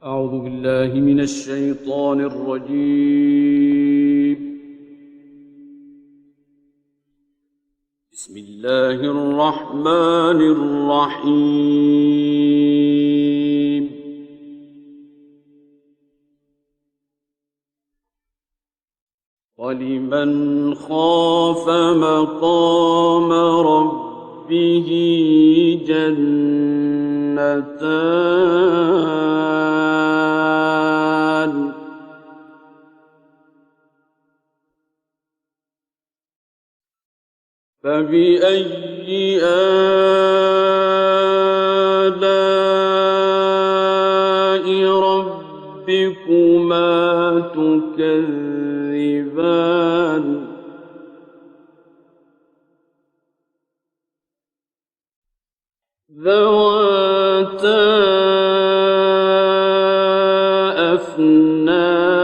أعوذ بالله من الشيطان الرجيم. بسم الله الرحمن الرحيم. ولمن خاف مقام ربه جنتان فبأي آلاء ربكما تكذبان ذواتا أفنان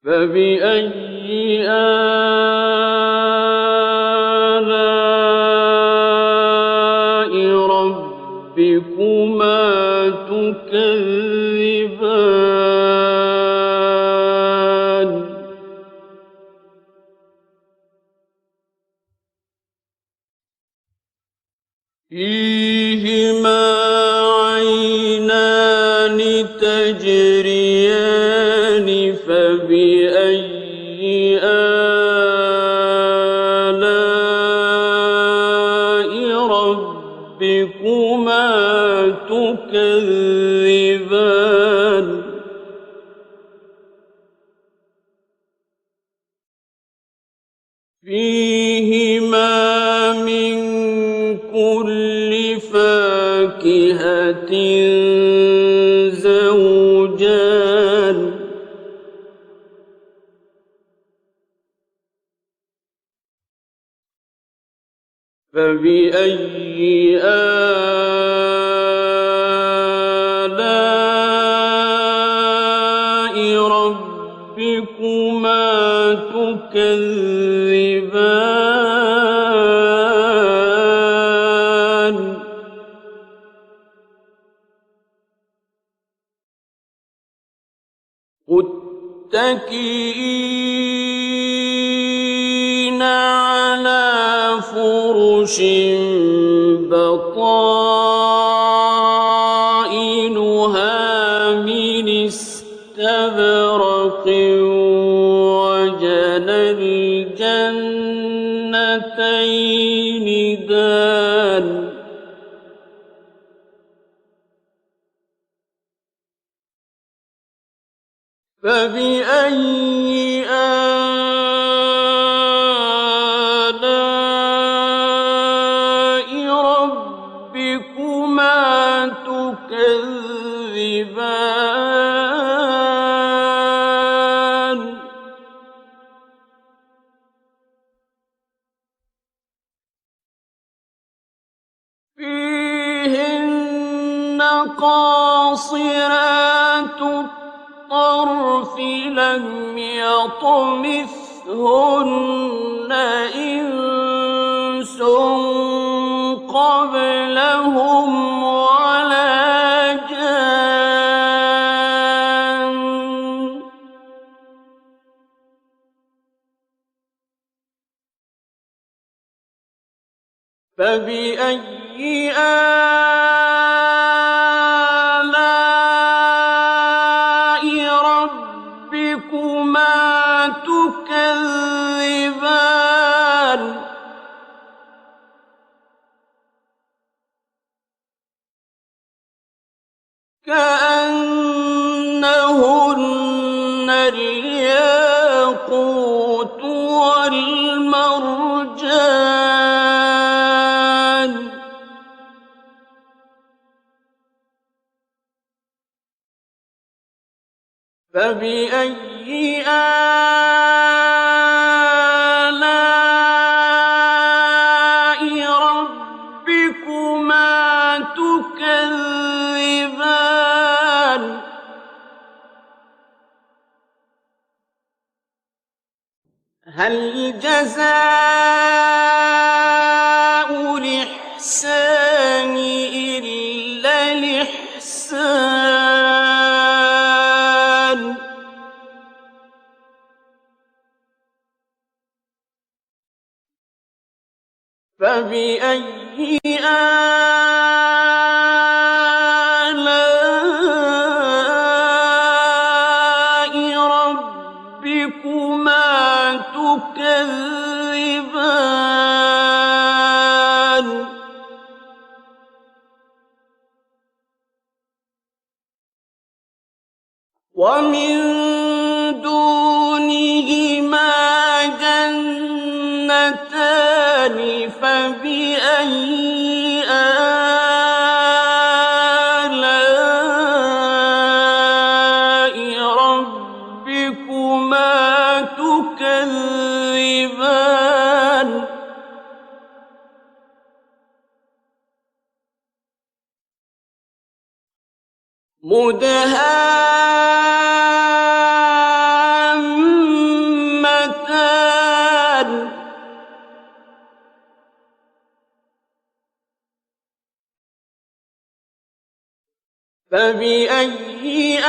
فبأي آلاء ربكما تكذبان فيهما عينان تجريان فبأي آلاء ربكما تكذبان فيهما من كل فاكهة زوجان فبأي آلاء ربكما تكذبان متكئين على فرش بطائنها من استبرق وجنى الجنتين دان فبأي آلاء ربكما تكذبان فيهن قاصرات الطرف لم يطمثهن إنس قبلهم ولا جان فبأي آلاء ربكما تكذبان كأنهن الياقوت والمرجان فبأي آلاء ربكما تكذبان هل جزاء الإحسان إلا الإحسان فبأي آلاء ربكما تكذبان ومن دونهما جنتان فبأي آلاء ربكما تكذبان مدهامتان فبأي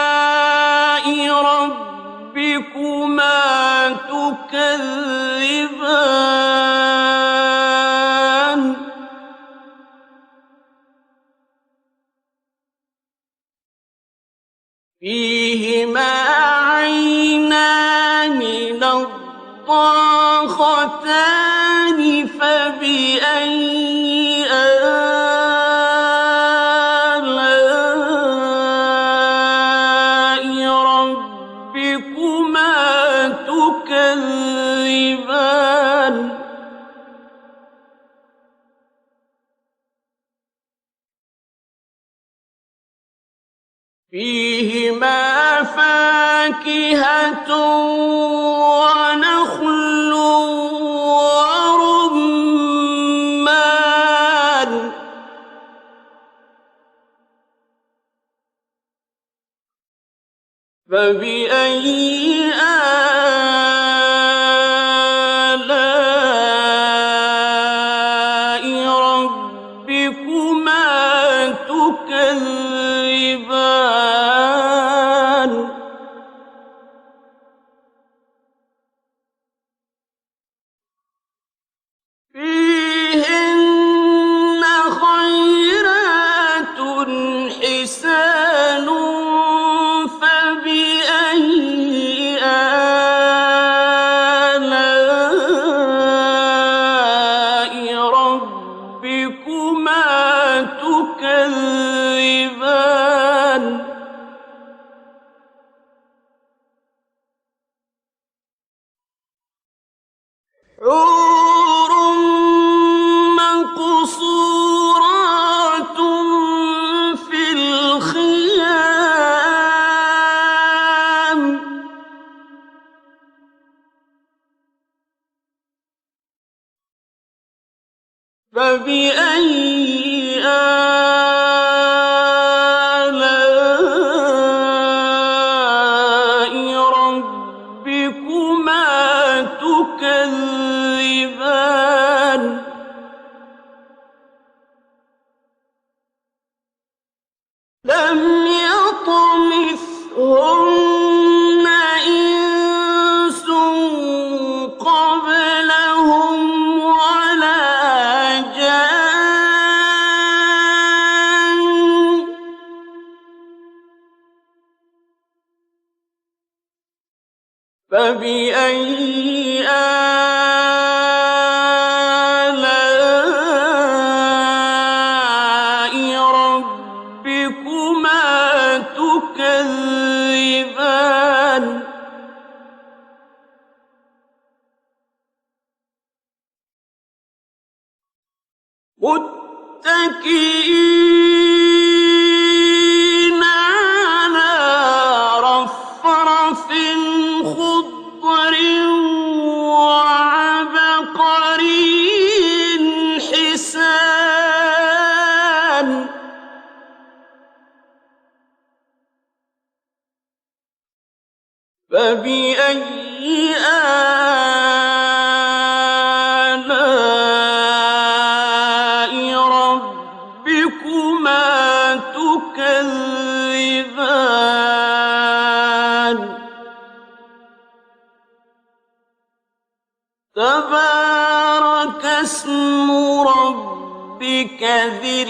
آلاء ربكما تكذبان فيهما عينان نضاختان فبأي آلاء ربكما تكذبان فيهما فاكهة ونخل ورمان فبأي آلاء ربكما تكذبان فيهن خيرات حسان فبأي آلاء ربكما تكذبان حور مقصورات في الخيام فبأي آلاء ربكما تكذبان لم يطمثهن إنس قبلهم ولا جان فبأي آلاء ربكما تكذبان متكئين على رفرف خضر وعبقري حسان فبأي آلاء ربكما تكذبان تبارك اسم ربك ذي